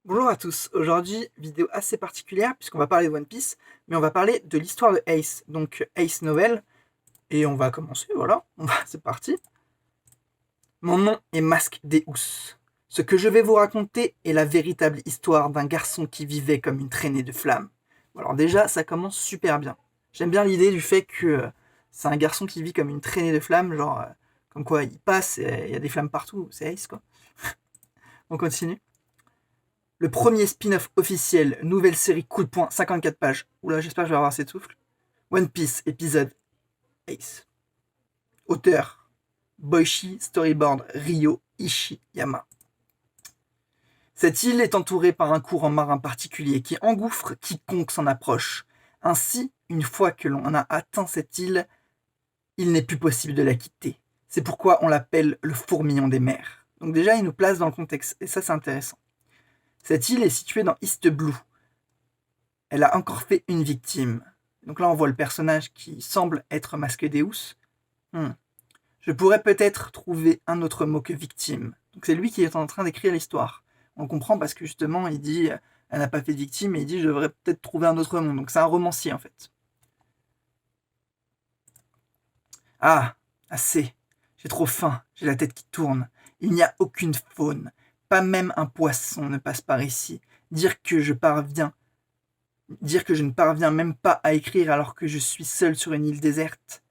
Bonjour à tous, aujourd'hui vidéo assez particulière puisqu'on va parler de One Piece, mais on va parler de l'histoire de Ace, donc Ace Novel, et on va commencer, voilà, c'est parti. Mon nom est Masque Deus. Ce que je vais vous raconter est la véritable histoire d'un garçon qui vivait comme une traînée de flammes. Alors déjà, ça commence super bien. J'aime bien l'idée du fait que c'est un garçon qui vit comme une traînée de flammes, genre, comme quoi il passe et il y a des flammes partout, c'est Ace quoi. On continue. Le premier spin-off officiel, nouvelle série coup de poing, 54 pages. Oula, j'espère que je vais avoir assez de souffle. One Piece, épisode Ace. Auteur, Boichi, storyboard, Ryo Ishiyama. Cette île est entourée par un courant marin particulier qui engouffre quiconque s'en approche. Ainsi, une fois que l'on a atteint cette île, il n'est plus possible de la quitter. C'est pourquoi on l'appelle le fourmillon des mers. Donc déjà, il nous place dans le contexte, et ça c'est intéressant. Cette île est située dans East Blue. Elle a encore fait une victime. Donc là, on voit le personnage qui semble être Masque Deus. Je pourrais peut-être trouver un autre mot que victime. Donc c'est lui qui est en train d'écrire l'histoire. On comprend parce que justement, il dit elle n'a pas fait de victime et il dit je devrais peut-être trouver un autre mot. Donc c'est un romancier en fait. Ah, assez. J'ai trop faim, j'ai la tête qui tourne. Il n'y a aucune faune. Pas même un poisson ne passe par ici. Dire que je ne parviens même pas à écrire alors que je suis seul sur une île déserte.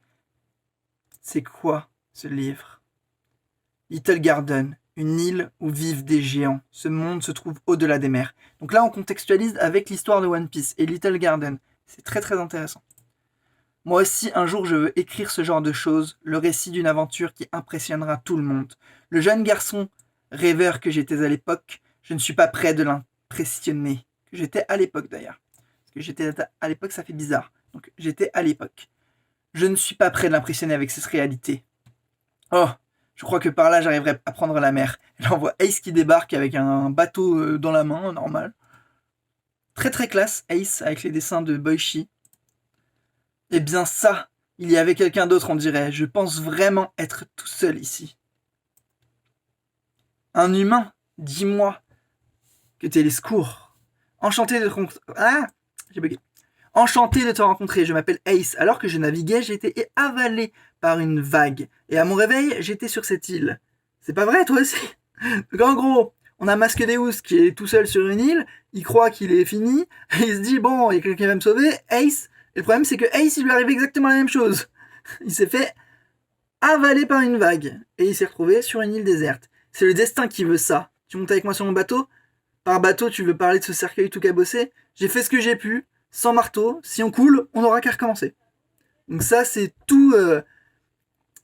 C'est quoi ce livre? Little Garden, une île où vivent des géants. Ce monde se trouve au-delà des mers. Donc là, on contextualise avec l'histoire de One Piece et Little Garden. C'est très très intéressant. Moi aussi, un jour, je veux écrire ce genre de choses, le récit d'une aventure qui impressionnera tout le monde. Le jeune garçon rêveur que j'étais à l'époque, je ne suis pas prêt de l'impressionner. Que j'étais à l'époque d'ailleurs. Parce que j'étais à l'époque, ça fait bizarre. Donc j'étais à l'époque. Je ne suis pas prêt de l'impressionner avec cette réalité. Oh, je crois que par là j'arriverai à prendre la mer. Et là on voit Ace qui débarque avec un bateau dans la main, normal. Très très classe, Ace, avec les dessins de Boichi. Eh bien ça, il y avait quelqu'un d'autre on dirait. Je pense vraiment être tout seul ici. Un humain? Dis-moi que t'es les secours. Enchanté de te rencontrer. Ah, j'ai bugué. Enchanté de te rencontrer, je m'appelle Ace. Alors que je naviguais, j'ai été avalé par une vague. Et à mon réveil, j'étais sur cette île. C'est pas vrai, toi aussi? Donc en gros, on a Masque Deus qui est tout seul sur une île, il croit qu'il est fini, et il se dit, bon, il y a quelqu'un qui va me sauver, Ace. Et le problème, c'est que Ace, il lui arrive exactement la même chose. Il s'est fait avaler par une vague, et il s'est retrouvé sur une île déserte. C'est le destin qui veut ça. Tu montes avec moi sur mon bateau? Par bateau, tu veux parler de ce cercueil tout cabossé? J'ai fait ce que j'ai pu, sans marteau. Si on coule, on n'aura qu'à recommencer. Donc ça, c'est tout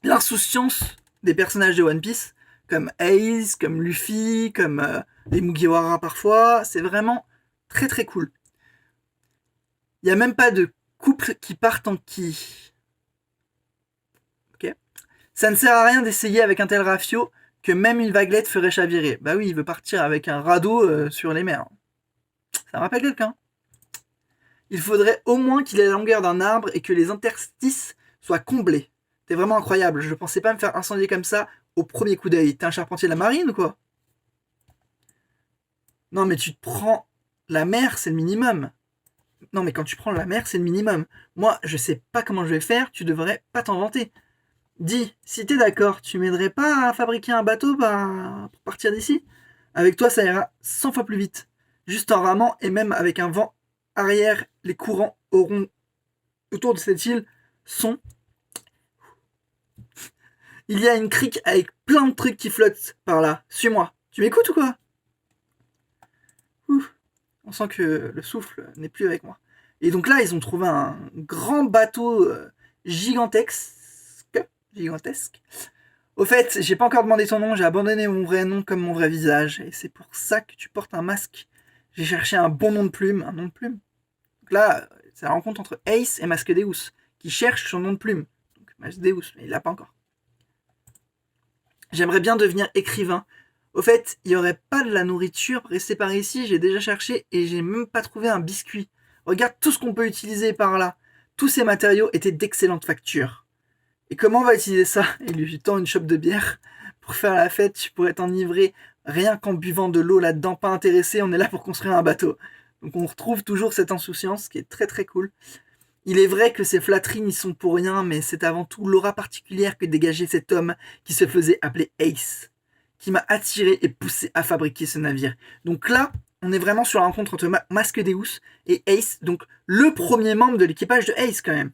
l'insouciance des personnages de One Piece, comme Ace, comme Luffy, comme les Mugiwara parfois. C'est vraiment très très cool. Il n'y a même pas de couple qui partent en qui. Ok. Ça ne sert à rien d'essayer avec un tel ratio que même une vaguelette ferait chavirer. Bah oui, il veut partir avec un radeau sur les mers. Ça rappelle quelqu'un. Il faudrait au moins qu'il ait la longueur d'un arbre et que les interstices soient comblés. T'es vraiment incroyable, je pensais pas me faire incendier comme ça au premier coup d'œil. T'es un charpentier de la marine ou quoi? Non mais tu te prends la mer, c'est le minimum. Non mais quand tu prends la mer, c'est le minimum. Moi, je sais pas comment je vais faire, tu devrais pas t'en vanter. Dis, si t'es d'accord, tu m'aiderais pas à fabriquer un bateau pour partir d'ici? Avec toi, ça ira 100 fois plus vite. Juste en ramant et même avec un vent arrière, les courants auront autour de cette île sont. Il y a une crique avec plein de trucs qui flottent par là. Suis-moi. Tu m'écoutes ou quoi? Ouf. On sent que le souffle n'est plus avec moi. Et donc là, ils ont trouvé un grand bateau gigantesque. Gigantesque. Au fait, j'ai pas encore demandé ton nom, j'ai abandonné mon vrai nom comme mon vrai visage. Et c'est pour ça que tu portes un masque. J'ai cherché un bon nom de plume. Un nom de plume. Donc là, c'est la rencontre entre Ace et Masque Deus, qui cherche son nom de plume. Donc Masque Deus, mais il l'a pas encore. J'aimerais bien devenir écrivain. Au fait, il n'y aurait pas de la nourriture restée par ici, j'ai déjà cherché et j'ai même pas trouvé un biscuit. Regarde tout ce qu'on peut utiliser par là. Tous ces matériaux étaient d'excellente facture. Et comment on va utiliser ça? Il lui tend une chope de bière. Pour faire la fête, tu pourrais t'enivrer Rien qu'en buvant de l'eau là-dedans, pas intéressé, on est là pour construire un bateau. Donc on retrouve toujours cette insouciance qui est très très cool. Il est vrai que ces flatteries n'y sont pour rien, mais c'est avant tout l'aura particulière que dégageait cet homme qui se faisait appeler Ace, qui m'a attiré et poussé à fabriquer ce navire. Donc là, on est vraiment sur la rencontre entre Masquedeus et Ace, donc le premier membre de l'équipage de Ace quand même.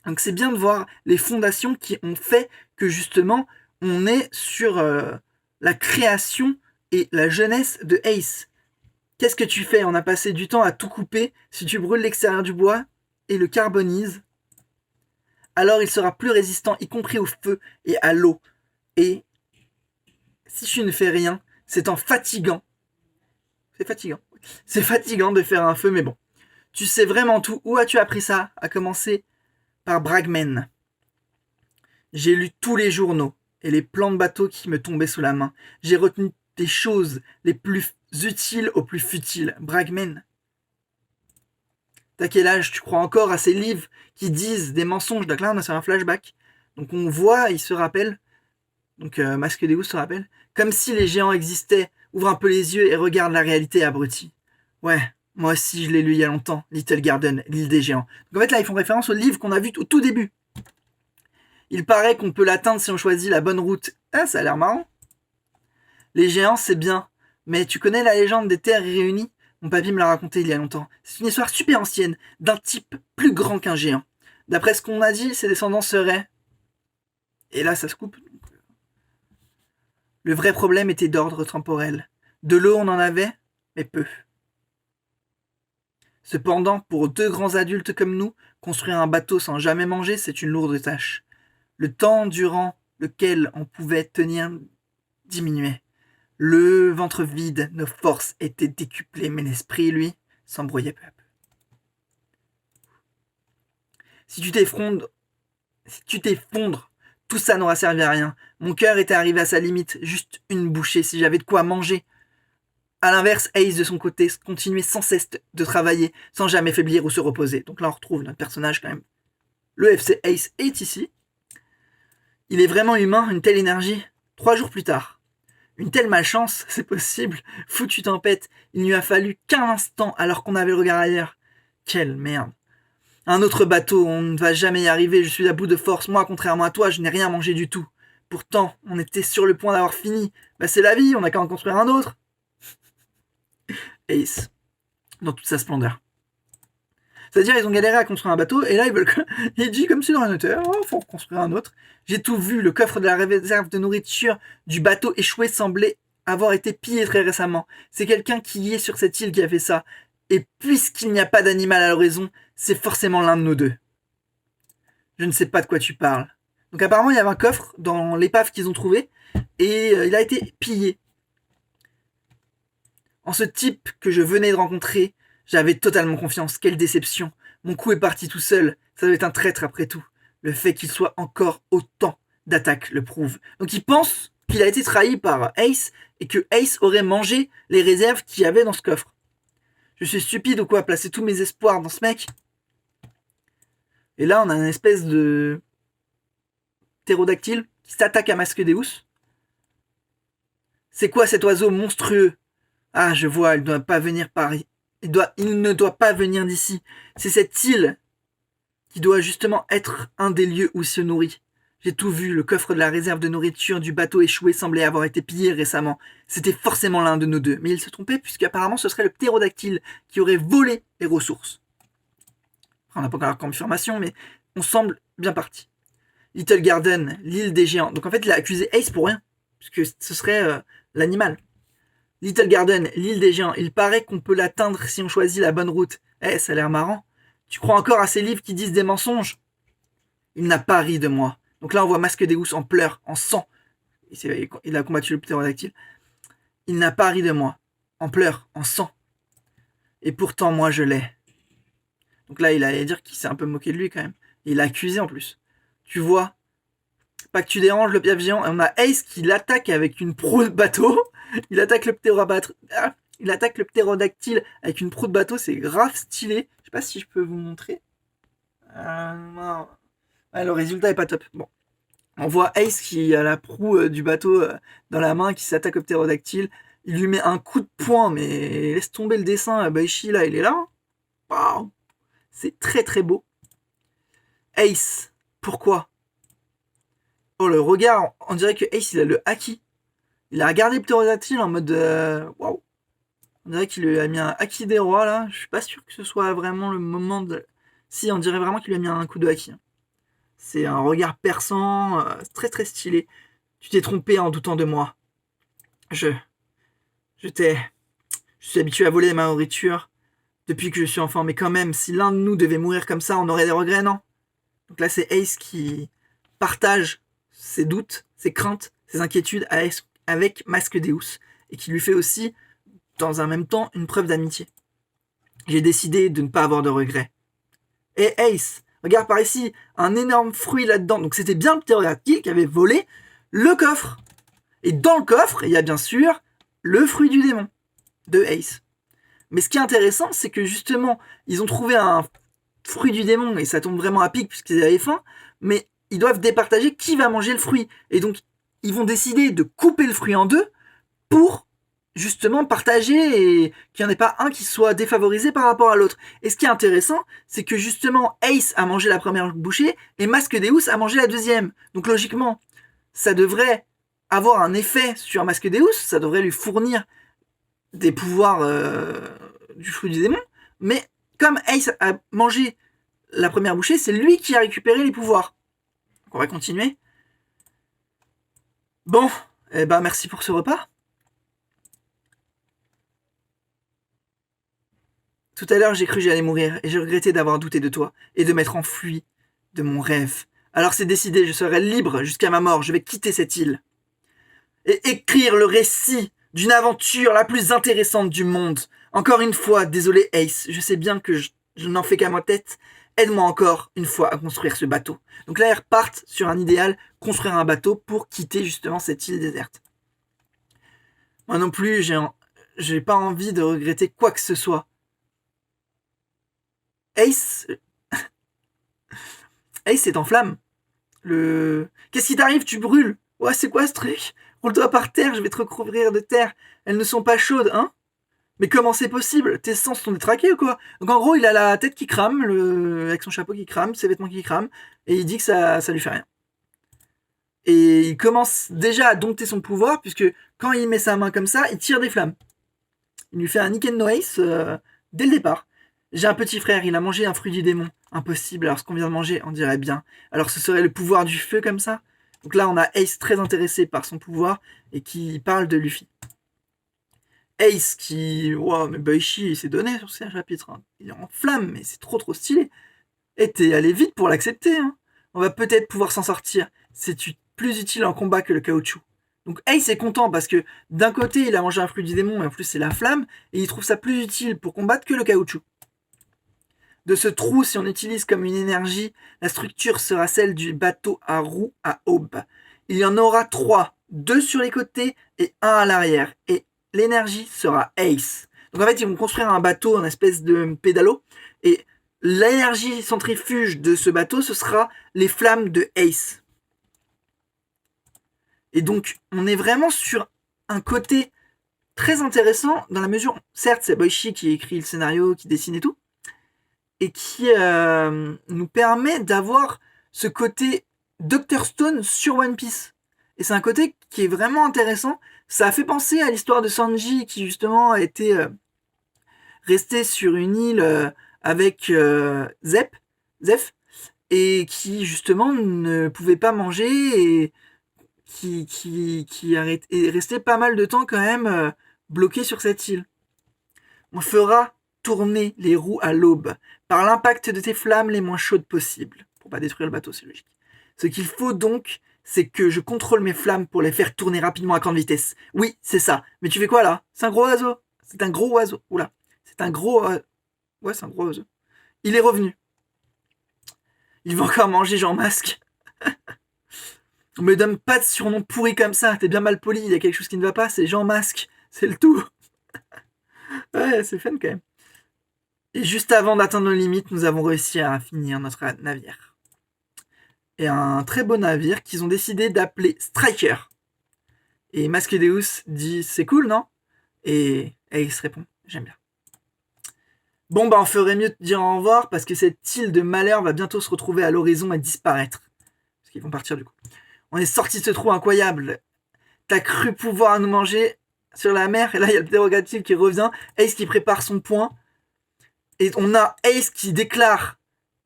Donc c'est bien de voir les fondations qui ont fait que justement on est sur la création et la jeunesse de Ace. Qu'est-ce que tu fais? On a passé du temps à tout couper. Si tu brûles l'extérieur du bois et le carbonises, alors il sera plus résistant, y compris au feu et à l'eau. Et si tu ne fais rien, c'est en fatigant. C'est fatigant. C'est fatigant de faire un feu, mais bon. Tu sais vraiment tout. Où as-tu appris ça? À commencer par Bragmen. J'ai lu tous les journaux et les plans de bateaux qui me tombaient sous la main. J'ai retenu des choses les plus utiles aux plus futiles. Bragmen. T'as quel âge? Tu crois encore à ces livres qui disent des mensonges? Donc là, on a sur un flashback. Donc on voit, il se rappelle. Donc Masquedeus se rappelle. Comme si les géants existaient. Ouvre un peu les yeux et regarde la réalité, abruti. Ouais, moi aussi je l'ai lu il y a longtemps. Little Garden, l'île des géants. Donc en fait là, ils font référence au livre qu'on a vu au tout début. Il paraît qu'on peut l'atteindre si on choisit la bonne route. Ah, ça a l'air marrant. Les géants, c'est bien. Mais tu connais la légende des terres réunies? Mon papy me l'a raconté il y a longtemps. C'est une histoire super ancienne, d'un type plus grand qu'un géant. D'après ce qu'on a dit, ses descendants seraient... Et là, ça se coupe. Le vrai problème était d'ordre temporel. De l'eau, on en avait, mais peu. Cependant, pour deux grands adultes comme nous, construire un bateau sans jamais manger, c'est une lourde tâche. Le temps durant lequel on pouvait tenir diminuait. Le ventre vide, nos forces étaient décuplées, mais l'esprit, lui, s'embrouillait peu à peu. Si tu t'effondres, tout ça n'aura servi à rien. Mon cœur était arrivé à sa limite, juste une bouchée, si j'avais de quoi manger. À l'inverse, Ace, de son côté, continuait sans cesse de travailler, sans jamais faiblir ou se reposer. Donc là, on retrouve notre personnage quand même. Le FC Ace est ici. Il est vraiment humain, une telle énergie. 3 jours plus tard. Une telle malchance, c'est possible. Foutu tempête. Il n'y a fallu qu'un instant alors qu'on avait le regard ailleurs. Quelle merde. Un autre bateau, on ne va jamais y arriver, je suis à bout de force. Moi, contrairement à toi, je n'ai rien mangé du tout. Pourtant, on était sur le point d'avoir fini. Bah, c'est la vie, on n'a qu'à en construire un autre. Ace, dans toute sa splendeur. C'est-à-dire, ils ont galéré à construire un bateau, et là, ils veulent. Il dit comme si dans rien n'était, oh, faut construire un autre. J'ai tout vu, le coffre de la réserve de nourriture du bateau échoué semblait avoir été pillé très récemment. C'est quelqu'un qui est sur cette île qui a fait ça. Et puisqu'il n'y a pas d'animal à l'horizon, c'est forcément l'un de nous deux. Je ne sais pas de quoi tu parles. Donc apparemment, il y avait un coffre dans l'épave qu'ils ont trouvé, et il a été pillé. En ce type que je venais de rencontrer, j'avais totalement confiance. Quelle déception. Mon coup est parti tout seul. Ça doit être un traître après tout. Le fait qu'il soit encore autant d'attaques le prouve. Donc il pense qu'il a été trahi par Ace et que Ace aurait mangé les réserves qu'il y avait dans ce coffre. Je suis stupide ou quoi? Placer tous mes espoirs dans ce mec? Et là, on a une espèce de ptérodactyle qui s'attaque à Masquedeus. C'est quoi cet oiseau monstrueux? Ah, je vois, il ne doit pas venir par... Il ne doit pas venir d'ici. C'est cette île qui doit justement être un des lieux où il se nourrit. J'ai tout vu, le coffre de la réserve de nourriture du bateau échoué semblait avoir été pillé récemment. C'était forcément l'un de nous deux, mais il se trompait puisqu'apparemment ce serait le ptérodactyle qui aurait volé les ressources. On n'a pas encore la confirmation, mais on semble bien parti. Little Garden, l'île des géants. Donc en fait, il a accusé Ace pour rien, puisque ce serait l'animal. Little Garden, l'île des géants. Il paraît qu'on peut l'atteindre si on choisit la bonne route. Ça a l'air marrant. Tu crois encore à ces livres qui disent des mensonges? Il n'a pas ri de moi. Donc là, on voit Masquedeus en pleurs, en sang. Il a combattu le ptérodactyle. Il n'a pas ri de moi. En pleurs, en sang. Et pourtant, moi, je l'ai. Donc là, il allait dire qu'il s'est un peu moqué de lui quand même. Et il l'a accusé en plus. Tu vois, pas que tu déranges le piaf géant. Et on a Ace qui l'attaque avec une proue de bateau. Il attaque le ptérodactyle avec une proue de bateau. C'est grave stylé. Je sais pas si je peux vous montrer. Le résultat est pas top. Bon. On voit Ace qui a la proue du bateau dans la main, qui s'attaque au ptérodactyle. Il lui met un coup de poing, mais laisse tomber le dessin. Baishi, là, il est là. Waouh. C'est très très beau. Ace. Pourquoi? Oh, le regard. On dirait que Ace, il a le haki. Il a regardé Pterodactyle en mode... Waouh. On dirait qu'il lui a mis un haki des rois, là. Je suis pas sûr que ce soit vraiment le moment de... Si, on dirait vraiment qu'il lui a mis un coup de haki. C'est un regard perçant, très très stylé. Tu t'es trompé en doutant de moi. Je... Je t'ai... Je suis habitué à voler ma nourriture depuis que je suis enfant, mais quand même, si l'un de nous devait mourir comme ça, on aurait des regrets, non? Donc là, c'est Ace qui partage ses doutes, ses craintes, ses inquiétudes avec Masque Deus, et qui lui fait aussi, dans un même temps, une preuve d'amitié. J'ai décidé de ne pas avoir de regrets. Et Ace, regarde par ici, un énorme fruit là-dedans. Donc c'était bien le ptérodactyle qui avait volé le coffre. Et dans le coffre, il y a bien sûr le fruit du démon de Ace. Mais ce qui est intéressant, c'est que justement, ils ont trouvé un fruit du démon, et ça tombe vraiment à pic puisqu'ils avaient faim, mais ils doivent départager qui va manger le fruit. Et donc, ils vont décider de couper le fruit en deux pour justement partager et qu'il n'y en ait pas un qui soit défavorisé par rapport à l'autre. Et ce qui est intéressant, c'est que justement, Ace a mangé la première bouchée et Masque Deus a mangé la deuxième. Donc logiquement, ça devrait avoir un effet sur Masque Deus, ça devrait lui fournir des pouvoirs du fruit du démon, mais comme Ace a mangé la première bouchée, c'est lui qui a récupéré les pouvoirs. Donc on va continuer. Bon, eh ben merci pour ce repas. Tout à l'heure, j'ai cru que j'allais mourir, et j'ai regretté d'avoir douté de toi, et de m'être enfui de mon rêve. Alors c'est décidé, je serai libre jusqu'à ma mort, je vais quitter cette île. Et écrire le récit d'une aventure la plus intéressante du monde. Encore une fois, désolé Ace, je sais bien que je n'en fais qu'à ma tête. Aide-moi encore une fois à construire ce bateau. Donc là, ils repartent sur un idéal, construire un bateau pour quitter justement cette île déserte. Moi non plus, j'ai pas envie de regretter quoi que ce soit. Ace, Ace est en flamme. Qu'est-ce qui t'arrive? Tu brûles. Ouais, c'est quoi ce truc? Roule-toi par terre, je vais te recouvrir de terre. Elles ne sont pas chaudes, hein? Mais comment c'est possible? Tes sens sont détraqués ou quoi? Donc en gros, il a la tête qui crame, avec son chapeau qui crame, ses vêtements qui crament, et il dit que ça lui fait rien. Et il commence déjà à dompter son pouvoir, puisque quand il met sa main comme ça, il tire des flammes. Il lui fait un Niken no Ace dès le départ. J'ai un petit frère, il a mangé un fruit du démon. Impossible, alors ce qu'on vient de manger, on dirait bien. Alors ce serait le pouvoir du feu comme ça? Donc là, on a Ace très intéressé par son pouvoir, et qui parle de Luffy. Ace qui... Wow, mais Baishi, il s'est donné sur ces chapitres. Hein. Il est en flamme, mais c'est trop trop stylé. Et t'es allé vite pour l'accepter. Hein. On va peut-être pouvoir s'en sortir. C'est plus utile en combat que le caoutchouc. Donc Ace est content parce que d'un côté, il a mangé un fruit du démon, et en plus c'est la flamme, et il trouve ça plus utile pour combattre que le caoutchouc. De ce trou, si on utilise comme une énergie, la structure sera celle du bateau à roues à aube. Il y en aura 3, 2 sur les côtés et 1 à l'arrière. Et l'énergie sera Ace. Donc en fait, ils vont construire un bateau en espèce de pédalo. Et l'énergie centrifuge de ce bateau, ce sera les flammes de Ace. Et donc, on est vraiment sur un côté très intéressant dans la mesure, certes, c'est Boichi qui écrit le scénario, qui dessine et tout, et qui nous permet d'avoir ce côté Dr. Stone sur One Piece. Et c'est un côté qui est vraiment intéressant. Ça a fait penser à l'histoire de Sanji qui justement a été resté sur une île avec Zeph, et qui justement ne pouvait pas manger et qui est resté pas mal de temps quand même bloqué sur cette île. On fera tourner les roues à l'aube, par l'impact de tes flammes les moins chaudes possibles, pour pas détruire le bateau, c'est logique. Ce qu'il faut donc, c'est que je contrôle mes flammes pour les faire tourner rapidement à grande vitesse. Oui, c'est ça. Mais tu fais quoi là? C'est un gros oiseau. C'est un gros oiseau. Oula. C'est un gros... Ouais, c'est un gros oiseau. Il est revenu. Il va encore manger Jean Masque. On me donne pas de surnom pourri comme ça. T'es bien mal poli, il y a quelque chose qui ne va pas, c'est Jean Masque. C'est le tout. Ouais, c'est fun quand même. Et juste avant d'atteindre nos limites, nous avons réussi à finir notre navire. Et un très beau navire qu'ils ont décidé d'appeler Striker. Et Masque Deus dit, c'est cool, non? Et Ace répond, j'aime bien. Bon, bah on ferait mieux de dire au revoir parce que cette île de malheur va bientôt se retrouver à l'horizon et disparaître. Parce qu'ils vont partir du coup. On est sorti de ce trou incroyable. T'as cru pouvoir nous manger sur la mer et là il y a le ptérodactyle qui revient. Ace qui prépare son point. Et on a Ace qui déclare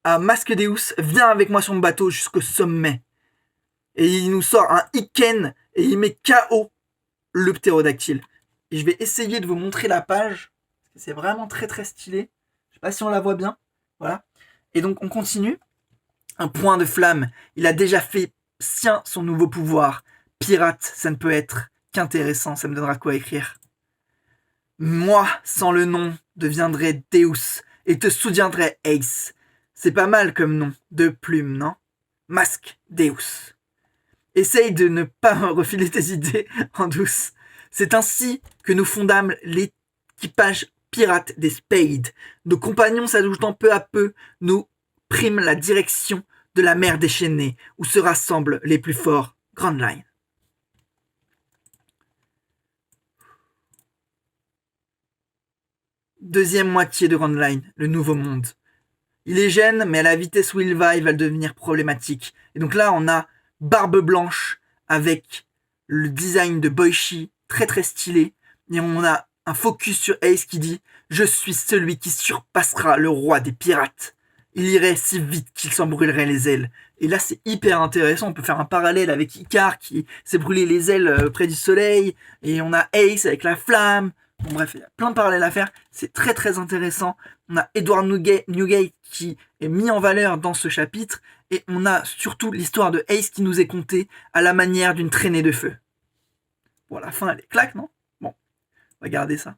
à Masquedeus, viens avec moi sur mon bateau jusqu'au sommet. Et il nous sort un Iken et il met KO le ptérodactyle. Et je vais essayer de vous montrer la page. C'est vraiment très très stylé. Je sais pas si on la voit bien. Voilà. Et donc on continue. Un point de flamme. Il a déjà fait sien son nouveau pouvoir. Pirate, ça ne peut être qu'intéressant. Ça me donnera quoi écrire. Moi, sans le nom, deviendrai Deus et te soutiendrai Ace. C'est pas mal comme nom de plume, non? Masque Deus. Essaye de ne pas refiler tes idées en douce. C'est ainsi que nous fondâmes l'équipage pirate des Spades. Nos compagnons s'ajoutant peu à peu, nous prîmes la direction de la mer déchaînée, où se rassemblent les plus forts. Grand Line. Deuxième moitié de Grand Line, le nouveau monde. Il est jeune, mais à la vitesse où il va devenir problématique. Et donc là, on a Barbe Blanche avec le design de Boichi, très très stylé. Et on a un focus sur Ace qui dit « Je suis celui qui surpassera le roi des pirates. Il irait si vite qu'il s'en brûlerait les ailes. » Et là, c'est hyper intéressant. On peut faire un parallèle avec Icar qui s'est brûlé les ailes près du soleil. Et on a Ace avec la flamme. Bon, bref, il y a plein de parallèles à faire. C'est très très intéressant. On a Edward Newgate qui est mis en valeur dans ce chapitre. Et on a surtout l'histoire de Ace qui nous est contée à la manière d'une traînée de feu. Bon, la fin, elle est claque, non? Bon, regardez ça.